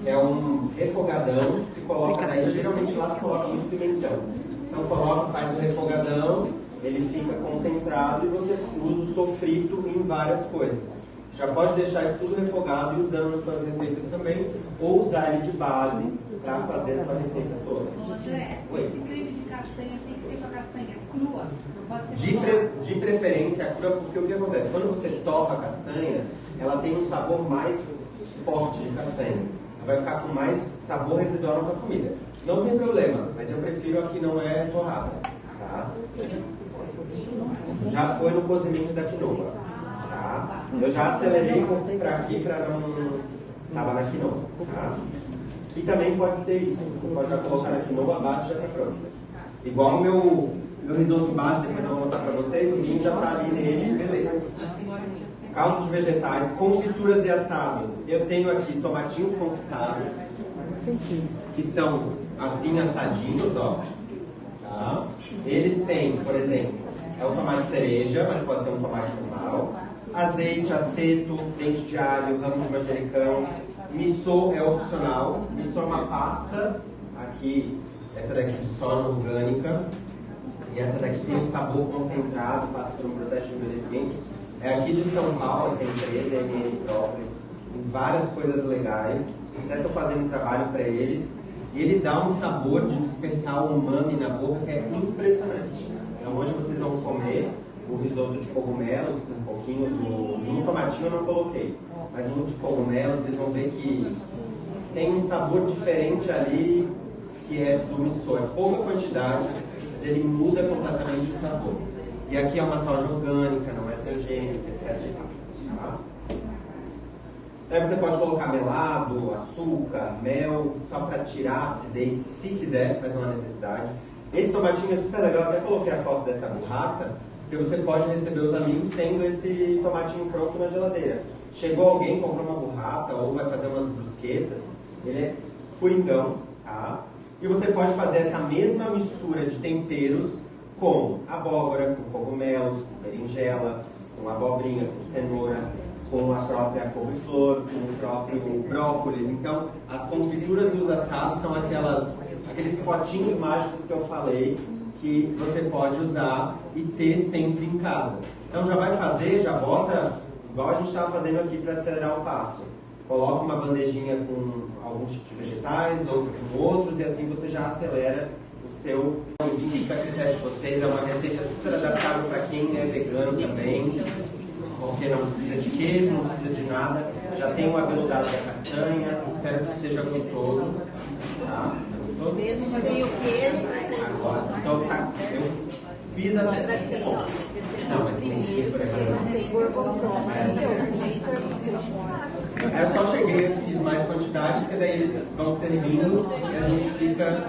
é um refogadão que se coloca daí, geralmente lá se coloca muito pimentão. Então coloca, faz o refogadão, ele fica concentrado e você usa o sofrito em várias coisas. Já pode deixar isso tudo refogado e usando nas suas receitas também, ou usar ele de base para fazer a sua receita toda. André, esse creme de castanha tem que ser com a castanha crua? Não pode ser De preferência a crua, porque o que acontece? Quando você torra a castanha, ela tem um sabor mais forte de castanha. Vai ficar com mais sabor residual na comida. Não tem problema, mas eu prefiro a que não é torrada. Tá? Já foi no cozimento da quinoa. Tá? Eu já acelerei para aqui para não... Estava na quinoa. Tá? E também pode ser isso. Você pode já colocar na quinoa, abaixo já está pronto. Igual o meu risoto base, depois eu vou mostrar para vocês, o vinho já está ali nele, beleza. Caldos vegetais, confituras e assados. Eu tenho aqui tomatinhos confitados, que são assim assadinhos, ó. Tá? Eles têm, por exemplo, é o tomate cereja, mas pode ser um tomate normal. Azeite, aceto, dente de alho, ramo de manjericão. Miso é opcional. Miso é uma pasta, aqui, essa daqui de soja orgânica. E essa daqui tem um sabor concentrado, passa por um processo de envelhecimento. É aqui de São Paulo, essa empresa, MN Própolis, tem várias coisas legais. Até estou fazendo um trabalho para eles. E ele dá um sabor de despertar o umami na boca que é impressionante. Então hoje vocês vão comer o risoto de cogumelos, com um pouquinho do tomatinho eu não coloquei. Mas no de cogumelos vocês vão ver que tem um sabor diferente ali, que é do miso. É pouca quantidade, mas ele muda completamente o sabor. E aqui é uma soja orgânica, não é transgênica, etc. Tá? Aí você pode colocar melado, açúcar, mel, só para tirar a acidez, se quiser, mas não há necessidade. Esse tomatinho é super legal, até coloquei a foto dessa burrata, porque você pode receber os amigos tendo esse tomatinho pronto na geladeira. Chegou alguém, comprou uma burrata ou vai fazer umas brusquetas, ele é coringão, tá? E você pode fazer essa mesma mistura de temperos com abóbora, com cogumelos, com berinjela, com abobrinha, com cenoura, com a própria couve-flor, com o próprio brócolis. Então, as confituras e os assados são aqueles potinhos mágicos que eu falei que você pode usar e ter sempre em casa. Então, já vai fazer, já bota, igual a gente estava fazendo aqui para acelerar o passo. Coloca uma bandejinha com alguns tipos de vegetais, outra com outros, e assim você já acelera o seu vinho. Fica a critério de vocês, é uma receita super adaptável para quem é vegano também, porque não precisa de queijo, não precisa de nada. Já tem o aveludado da castanha, espero que seja gostoso. Tá? Gostou? Mesmo sem o queijo. Agora, então tá, eu fiz até. Não, mas tem queijo por aqui. Eu só cheguei, eu fiz mais quantidade, porque daí eles vão servindo e a gente fica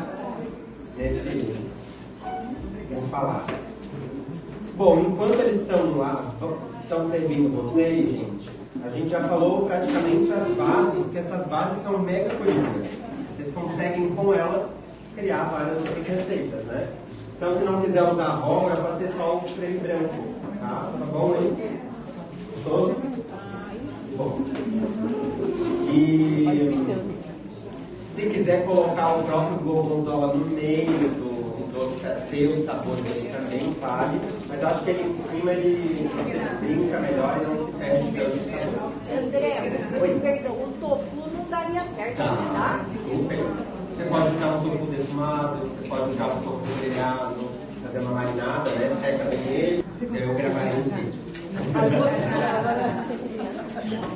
nesse. Vou falar. Bom, enquanto eles estão lá, estão servindo vocês, gente, a gente já falou praticamente as bases, porque essas bases são mega curiosas. Vocês conseguem, com elas, criar várias outras receitas, né? Então, se não quiser usar abóbora, pode ser só o creme branco, tá? Tá bom aí? Gostou? Bom. E se quiser colocar o próprio gorgonzola no meio do risoto para ter o sabor dele também, vale. Mas acho que ele em cima você brinca melhor e não se perde tanto o sabor. André, perdão, o tofu não daria certo, tá? Super. Você pode usar um tofu defumado, você pode usar um tofu grelhado, fazer uma marinada, né? Seca bem ele, eu gravarei uns vídeos.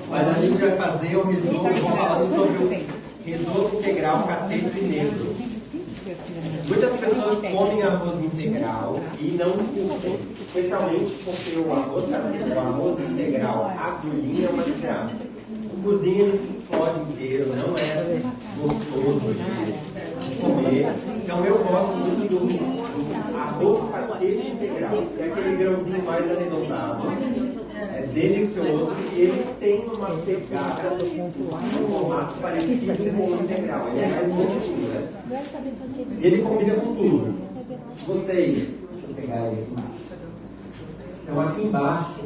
Mas a gente vai fazer o risoto, vamos falando sobre o risoto integral cateto e negro. Muitas pessoas comem arroz integral e não curtem, especialmente porque o arroz integral, a agulhinha é uma desgraça. O cozinho ele se explode inteiro, não é gostoso de comer. Então eu gosto muito do arroz cateto integral, que é aquele grãozinho mais arredondado. É delicioso e ele tem uma pegada um formato parecido com o integral. Ele é mais bonitinho, né? E ele combina com tudo. Vocês, deixa eu pegar ele aqui embaixo. Então aqui embaixo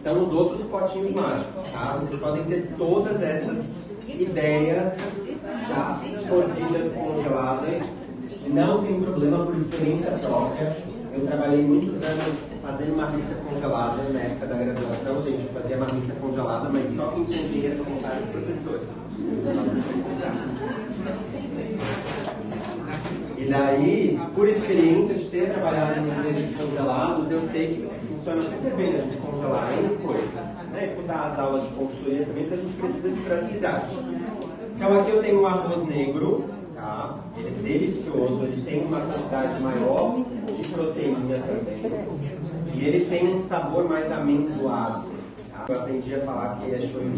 são os outros potinhos mágicos, tá? Vocês podem ter todas essas ideias cozida congeladas. Não tem problema por experiência própria. Eu trabalhei muitos anos fazendo marmita congelada na época da graduação. Gente, eu fazia marmita congelada, mas só quem tinha dinheiro para comprar os professores. E daí, por experiência de ter trabalhado em empresa de congelados, eu sei que funciona super bem a gente congelar N coisas. Né? E dar as aulas de consultoria também, porque a gente precisa de praticidade. Então aqui eu tenho um arroz negro, tá? Ele é delicioso, ele tem uma quantidade maior de proteína também. E ele tem um sabor mais amendoado. Tá? Eu aprendi a falar que é shoyu.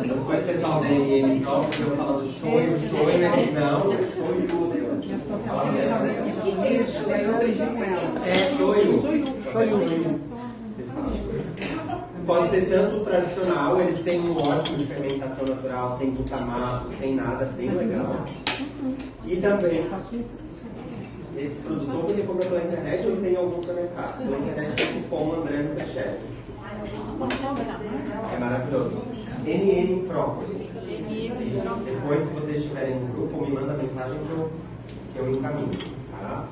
Depois o pessoal da NN próprio, eu falando shoyu, né? Não, shoyu. É shoyu. Pode ser tanto tradicional, eles têm um ótimo de fermentação natural, sem glutamato, sem nada, bem legal. E também, esse produtor você compra pela internet ou tem algum supermercado? Pela internet tem o cupom André no Tachete. É maravilhoso. NN Própolis. Depois, se vocês estiverem no grupo, me manda mensagem que eu encaminho. Tá?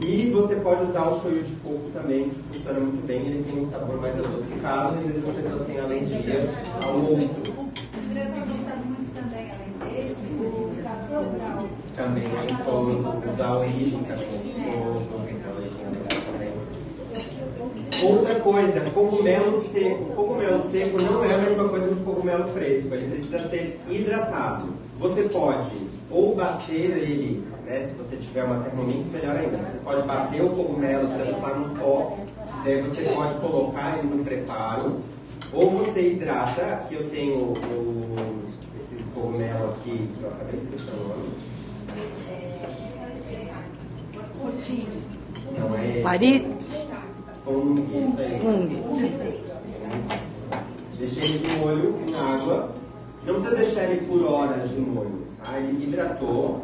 E você pode usar o shoyu de coco também, que funciona muito bem. Ele tem um sabor mais adocicado, e às vezes as pessoas têm alergia ao outro. Também a gente pode usar a origem também. A origem legal também. Outra coisa, cogumelo seco. O cogumelo seco não é a mesma coisa que o cogumelo fresco. Ele precisa ser hidratado. Você pode ou bater ele, né, se você tiver uma Thermomix, melhor ainda. Você pode bater o cogumelo, transformar num pó. Daí você pode colocar ele no preparo. Ou você hidrata. Aqui eu tenho esse cogumelo aqui, que eu acabei de esquecer o nome. Não é esse. Pari? Isso aí. Deixei ele de molho em água. Não precisa deixar ele por horas de molho. Tá? Ele hidratou.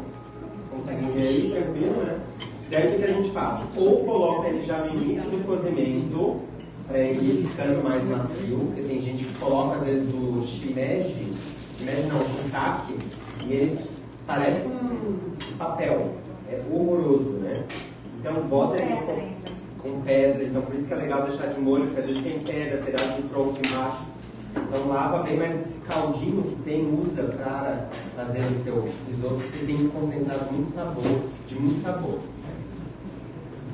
Conseguem ver aí, tranquilo, né? Daí o que a gente faz? Ou coloca ele já no início do cozimento, para ele ficando mais macio. Porque tem gente que coloca às vezes o shimeji não, shiitake, e ele parece um papel. É horroroso, né? Então bota ele com pedra, então por isso que é legal deixar de molho, porque às vezes tem pedra, pedaço de tronco embaixo. Então lava bem, mas esse caldinho que tem, usa para fazer o seu risoto, porque tem concentrado muito sabor,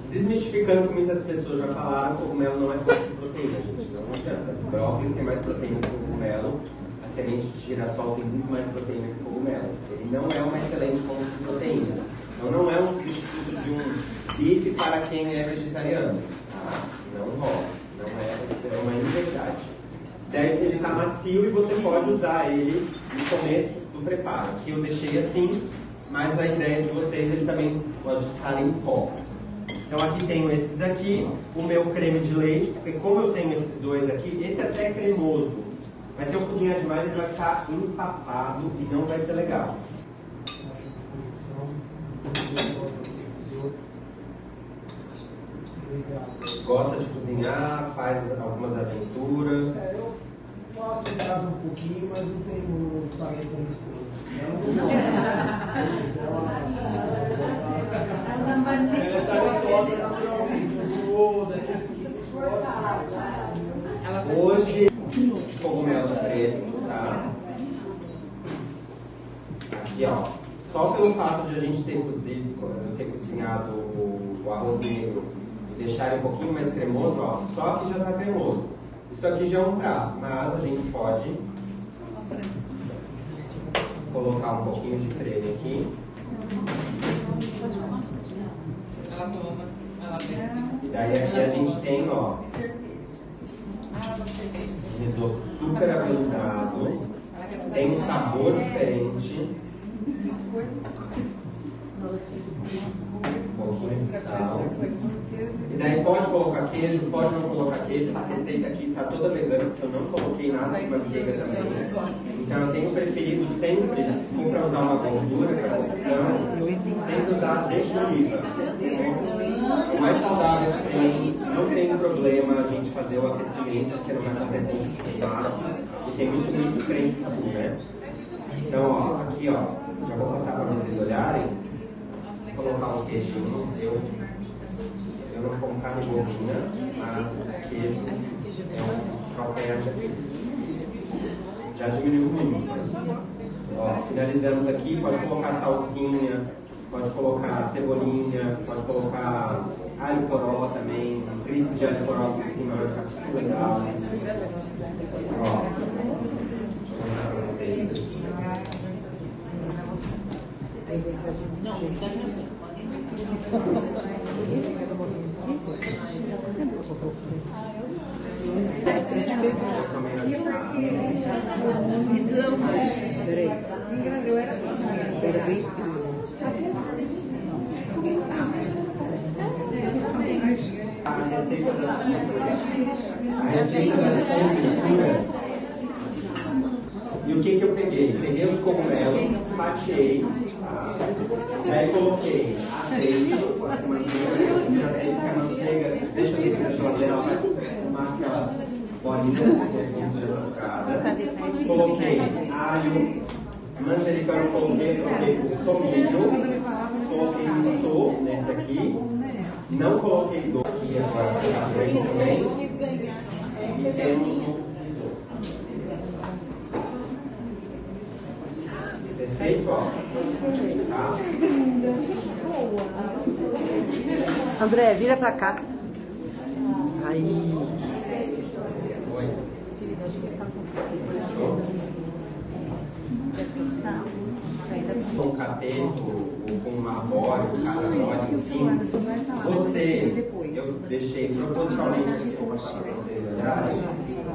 Desmistificando o que muitas pessoas já falaram, o cogumelo não é fonte de proteína, gente, não adianta. O brócolis tem mais proteína que o cogumelo, a semente de girassol tem muito mais proteína que o cogumelo. Ele não é uma excelente fonte de proteína. Então não é um substituto de um bife para quem é vegetariano. Tá? Não rola. É uma inverdade. Daí ele está macio e você pode usar ele no começo do preparo. Aqui eu deixei assim, mas na ideia de vocês ele também pode estar em pó. Então aqui tenho esses daqui, o meu creme de leite, porque como eu tenho esses dois aqui, esse até é cremoso. Mas se eu cozinhar demais ele vai ficar empapado e não vai ser legal. Gosta de cozinhar, faz algumas aventuras. Eu faço em casa um pouquinho, mas não tenho talento com esposa. Ela é talentosa naturalmente. Eu sou daqueles que hoje, cogumelos frescos, tá? Aqui, ó. Só pelo fato de a gente ter cozinhado o arroz negro e deixar ele um pouquinho mais cremoso, ó, só aqui já está cremoso. Isso aqui já é um prato, mas a gente pode colocar um pouquinho de creme aqui. E daí aqui a gente tem, ó, um risoto super aveludado, tem um sabor diferente. Um pouquinho de sal. E daí pode colocar queijo, pode não colocar queijo. A receita aqui está toda vegana, porque eu não coloquei nada de manteiga também. Então eu tenho preferido sempre, se for para usar uma gordura para cocção, sempre usar azeite de oliva. O mais saudável que tem, não tem problema a gente fazer o aquecimento, porque não vai fazer ponto de fumaça. E tem muito creme tabu, né? Então, ó, aqui Aqui, ó, já vou passar para vocês olharem. Vou colocar um queijinho. Eu não como carne bovina, mas queijo é um calcanhar de Aquiles. Já diminuiu muito. Ó, finalizamos aqui, pode colocar salsinha, pode colocar cebolinha, pode colocar alho poró também, um crisp de alho poró por cima, vai ficar super legal. Ó, deixa eu mostrar pra vocês. A receita das confituras. E o que eu peguei? Peguei os cogumelos, fatiei, tá? Aí coloquei azeite, manteiga, azeite que a manteiga deixa dentro da geladeira, ela vai formar aquelas bolinhas que a gente já trocada. Coloquei alho, manjericão, coloquei o tomilho, coloquei isso nesse aqui, não coloquei do aqui agora para frente também. E temos o perfeito, ó. Tá? André, vira pra cá. Aí. Oi. Com cateto, com uma voz, cada voz assim. Eu deixei propositalmente aqui para mostrar para vocês olharem.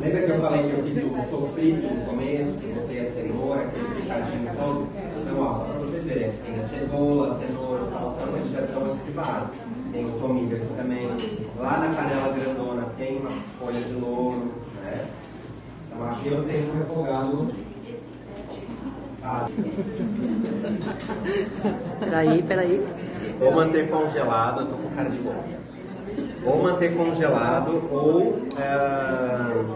Lembra que eu falei que eu fiz o sofrito no começo, que botei a cenoura, aquele picadinho todo? Então, ó, só para vocês verem, tem a cebola, salsão, eles já estão de base. Tem o tomilho aqui também. Lá na panela grandona tem uma folha de louro, né? Então aqui eu tenho um refogado. Peraí. Ou manter congelado, eu tô com cara de boca. Ou manter congelado, ou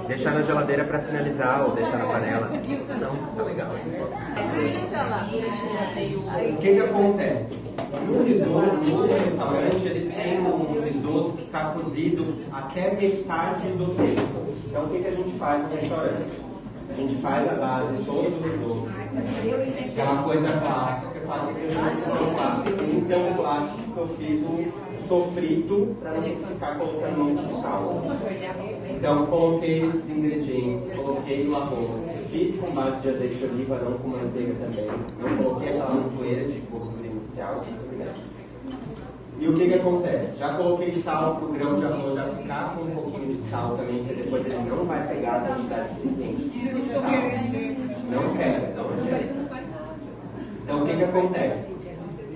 deixar na geladeira para finalizar, ou deixar na panela. Não, tá legal esse ponto. O que acontece? No risoto, no restaurante, eles têm um risoto que está cozido até metade do tempo. Então o que a gente faz no restaurante? A gente faz a base todo do risoto. Aquela coisa clássica, claro que a gente não tem então plástico que eu fiz um sofrito para não ficar colocando muito de sal. Então coloquei esses ingredientes, coloquei o arroz, fiz com base de azeite de oliva, não com manteiga também. Não coloquei aquela montoeira de gordura inicial. E o que acontece? Já coloquei sal para o grão de arroz já ficar com um pouquinho de sal também, porque depois ele não vai pegar a quantidade suficiente de sal. Não pega, não adianta. Então o que acontece?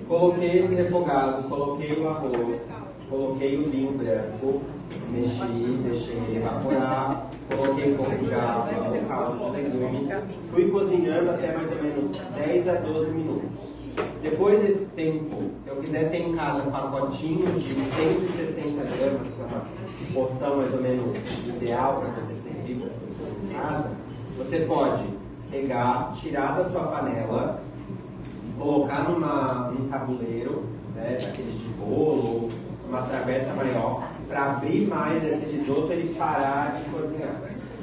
Coloquei esse refogado, coloquei o arroz, coloquei o vinho branco, mexi, deixei ele evaporar, coloquei um pouco de água, um caldo de legumes, fui cozinhando até mais ou menos 10 a 12 minutos. Depois desse tempo, se eu quiser ter em casa pacotinhos de 160 gramas, que é uma porção mais ou menos ideal para você servir para as pessoas em casa, você pode pegar, tirar da sua panela, colocar num tabuleiro, né, daqueles de bolo, uma travessa maior, para abrir mais esse risoto e ele parar de cozinhar.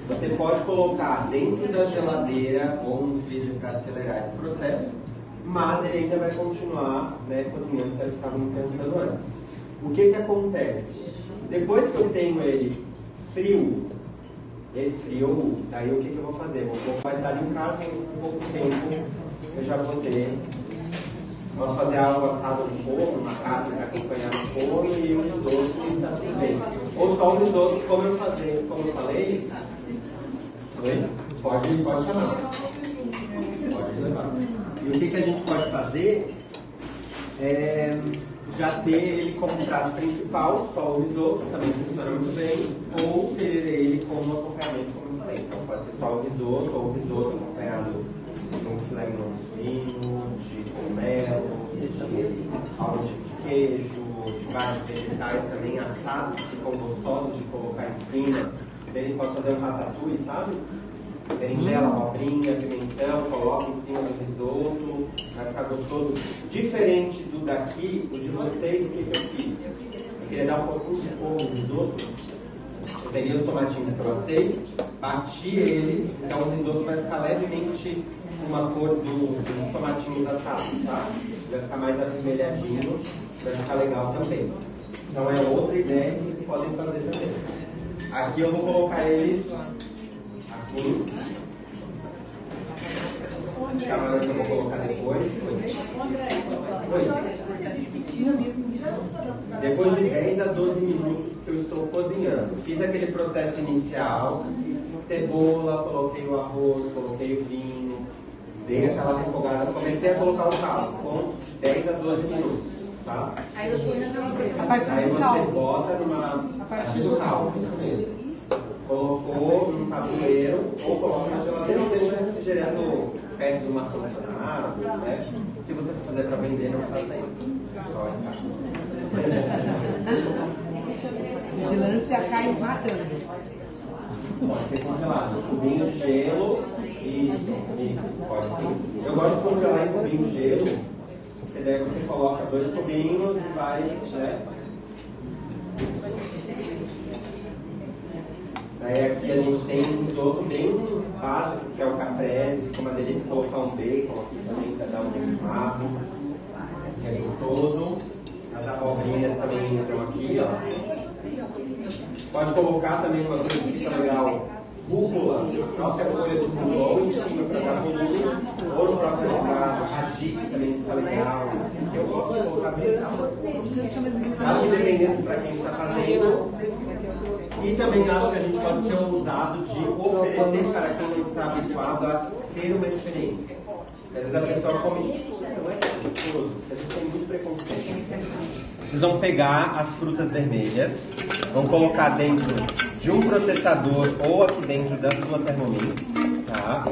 Você pode colocar dentro da geladeira ou no freezer para acelerar esse processo, mas ele ainda vai continuar, né, cozinhando, que eu estava me perguntando antes. O que acontece? Depois que eu tenho ele frio, esfriou, aí o que eu vou fazer? Vai estar ali em casa em pouco tempo, eu já vou ter. Posso fazer algo assado no forno, uma carne para acompanhar no forno e o risoto está tudo bem. Ou só o risoto, como eu falei. Pode chamar. Pode levar. E o que a gente pode fazer é já ter ele como prato principal, só o risoto, também funciona muito bem, ou ter ele como acompanhamento, como eu falei. Então pode ser só o risoto, ou o risoto acompanhado de um filé mignon suíno, de cogumelo, de algum tipo de queijo, de vários vegetais também assados que ficam gostosos de colocar em cima. Ele pode fazer um ratatouille, sabe? Berinjela, abobrinha, pimentão, coloca em cima do risoto, vai ficar gostoso. Diferente do daqui, o de vocês, o que eu fiz? Eu queria dar um pouquinho de cor no risoto. Eu peguei os tomatinhos que eu assei, bati eles, então o risoto vai ficar levemente uma cor dos tomatinhos assados, tá? Vai ficar mais avermelhadinho, vai ficar legal também. Então é outra ideia que vocês podem fazer também. Aqui eu vou colocar eles assim. Os camarões eu vou colocar depois. Depois de 10 a 12 minutos que eu estou cozinhando. Fiz aquele processo inicial, cebola, coloquei o arroz, coloquei o vinho, dei aquela refogada, comecei a colocar o caldo, com 10 a 12 minutos, tá? Aí eu ponho na geladeira. Aí você bota a partir do caldo, isso mesmo. Colocou num tabuleiro ou coloca na geladeira ou deixa refrigerando perto do ar-condicionado, né? Se você for fazer para vender, não faça isso. Só em casa. Vigilância cai matando. Pode ser congelado. Cubinho de gelo. Isso, pode sim. Eu gosto de congelar em cubinho de gelo, porque daí você coloca 2 cubinhos e vai, né? Daí aqui a gente tem um risoto bem básico, que é o caprese, fica uma delícia colocar um bacon aqui também para dar um defumado, que é gostoso. As abobrinhas também entram aqui, ó. Pode colocar também uma coisa que fica legal, rúcula, própria folha de rúcula em cima para dar volume, ou no próprio lugar, radicchio também fica legal. Eu gosto de colocar bem aqui dependendo para quem está fazendo. E também acho que a gente pode ser ousado de oferecer para quem não está habituado a ter uma experiência. Às vezes a pessoa come, não é gostoso, às vezes tem muito preconceito. Vocês vão pegar as frutas vermelhas, vão colocar dentro de um processador ou aqui dentro da sua Thermomix, tá?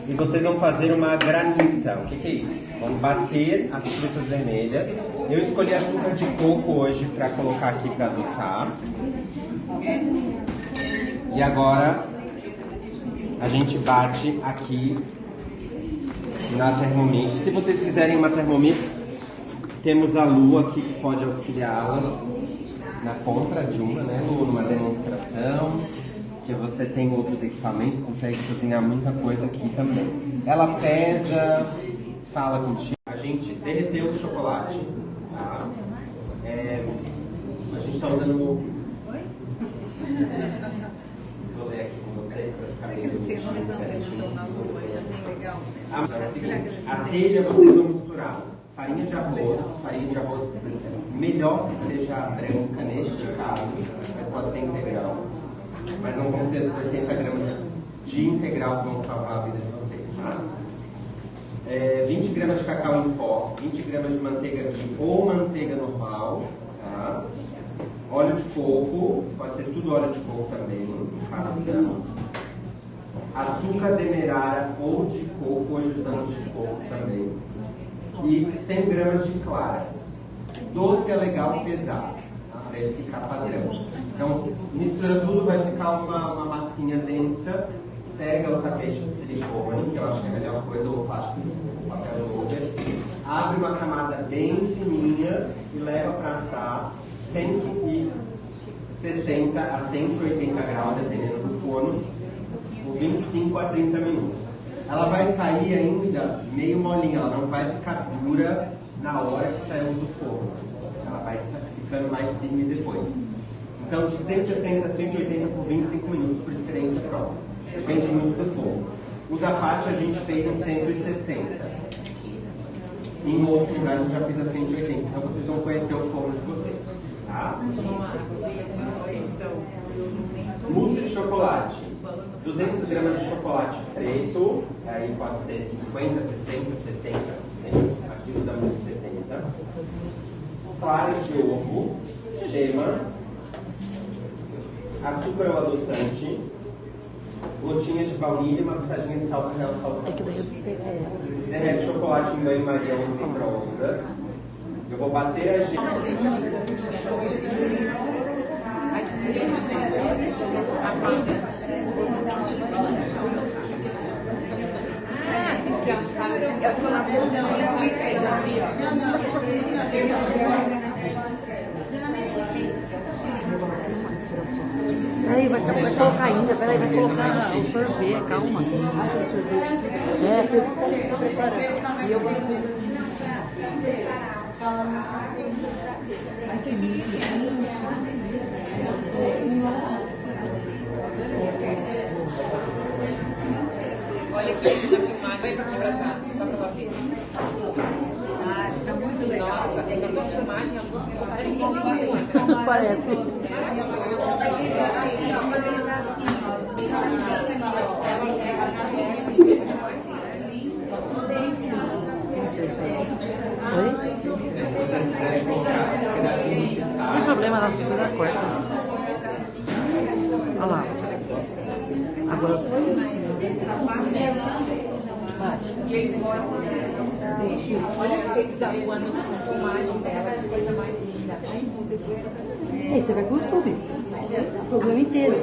E vocês vão fazer uma granita. O que é isso? Vão bater as frutas vermelhas. Eu escolhi açúcar de coco hoje para colocar aqui para adoçar. E agora a gente bate aqui na Thermomix. Se vocês quiserem uma Thermomix, temos a Lu aqui que pode auxiliá-las na compra de uma, né, Lu? Numa demonstração, que você tem outros equipamentos, consegue cozinhar muita coisa aqui também. Ela pesa, fala contigo. A gente derreteu o chocolate, tá? A gente está usando... Vou ler aqui com vocês para ficar bem bonitinho, certinho. É o seguinte, a telha vocês vão misturar farinha de arroz melhor que seja branca neste caso, mas pode ser integral. Mas não vão ser os 80 gramas de integral que vão salvar a vida de vocês, tá? 20 gramas de cacau em pó, 20 gramas de manteiga ghee ou manteiga normal, tá? Óleo de coco, pode ser tudo óleo de coco também, parmesano. Açúcar demerara ou de coco, hoje estamos de coco também. E 100 gramas de claras. Doce é legal pesar, tá? Para ele ficar padrão. Então, mistura tudo, vai ficar uma massinha densa. Pega o tapete de silicone, que eu acho que é a melhor coisa, ou plástico, o papel over. Abre uma camada bem fininha e leva para assar 160 a 180 graus, dependendo do forno, por 25 a 30 minutos. Ela vai sair ainda meio molinha, ela não vai ficar dura na hora que saiu do forno. Ela vai ficando mais firme depois. Então, de 160 a 180 por 25 minutos, por experiência própria. Depende muito do forno. O zapate a gente fez em 160. Em outro lugar, a gente já fez a 180. Então, vocês vão conhecer o forno de vocês. Tá? Mousse de chocolate. 200 gramas de chocolate preto, aí pode ser 50, 60, 70%. Aqui usamos 70. Claras de ovo, gemas, açúcar ou adoçante, gotinhas de baunilha e uma pitadinha de sal para realçar o sabor. Derrete chocolate em banho-maria ou micro-ondas. Eu vou bater a gema. Peraí, vai colocar ainda, peraí, vai colocar o sorvete, calma. É, eu preparando. E eu vou Olha aqui na filmagem, vai pra aqui pra cá, só pra ela ver. Ah, tá muito legal. Nossa, na tua filmagem, parece que não parece. Oi? Não tem problema, ela fica da corta. Olha lá. Agora. Olha o efeito da lua na filmagem dela, que coisa mais linda. E aí, você vai pro YouTube. O programa inteiro. A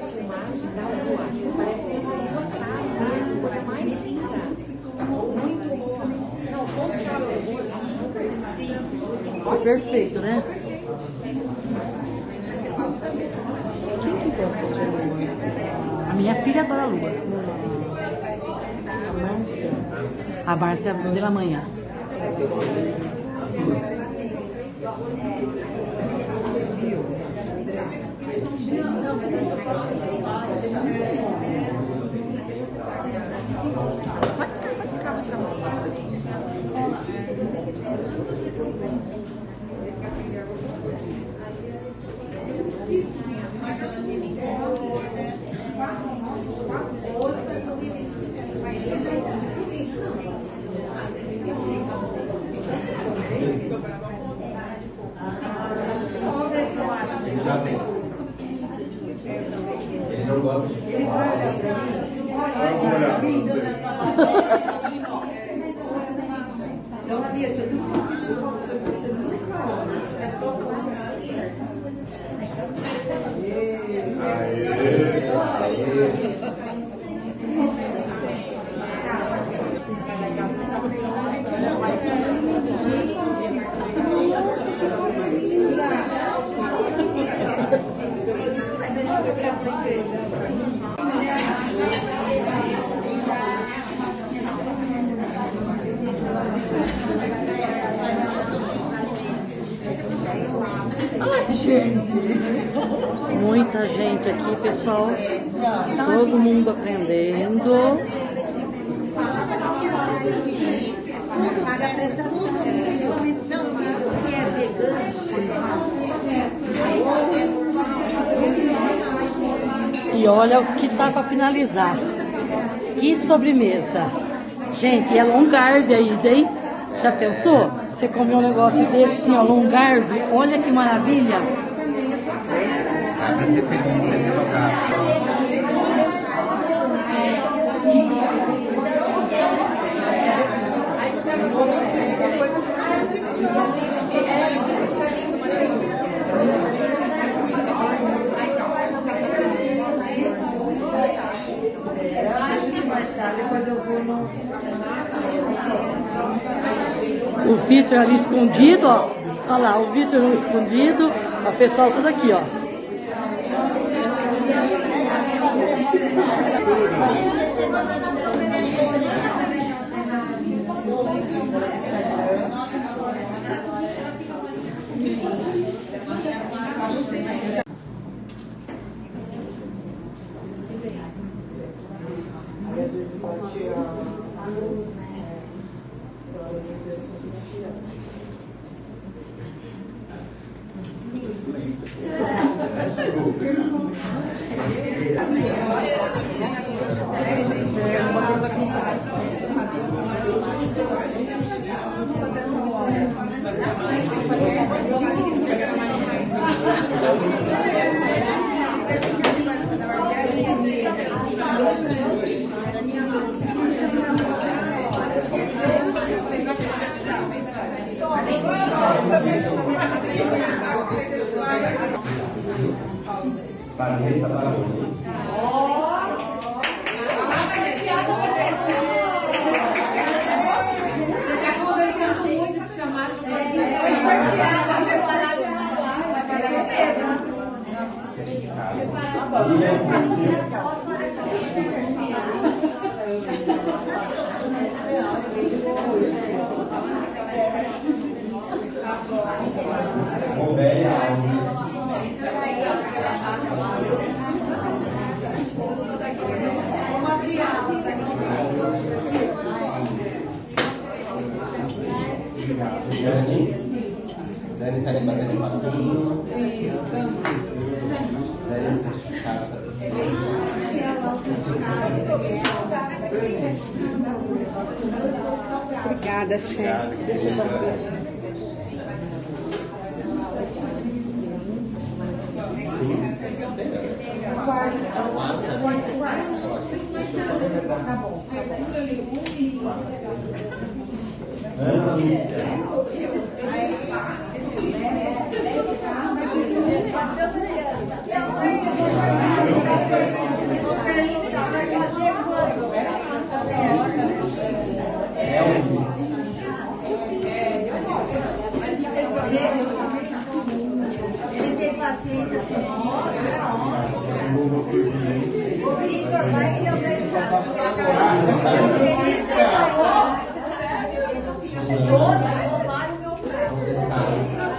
filmagem da lua, parece que tem uma casa, coisa mais linda. Muito boa. Não, Foi perfeito, né? Quem que pensou que era lua? A minha filha adora a lua. A Márcia pela manhã. Pode ficar, vou tirar uma foto. Já vem. Ele não gosta de filmar. Muita gente aqui, pessoal. Todo mundo aprendendo. Paga a prestação. Que é vegano. E olha o que tá para finalizar. Que sobremesa. Gente, é longarde ainda, hein? Já pensou? Você comeu um negócio desse, assim, ó, longarde. Olha que maravilha. Vai ser feliz sendo salgado. O Vitor ali escondido, ó. Olha lá, o Vitor escondido. O pessoal tudo aqui, ó. Vanessa Baroni. Dani tá ali batendo papinho. Dani certificado para você. Obrigada, chefe. Deixa eu ver. Ele tem paciência com nós, o Victor vai e também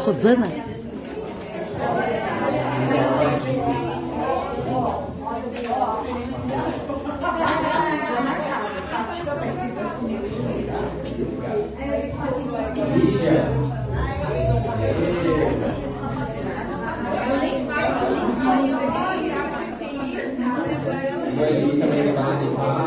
Rosana? Também vai fazer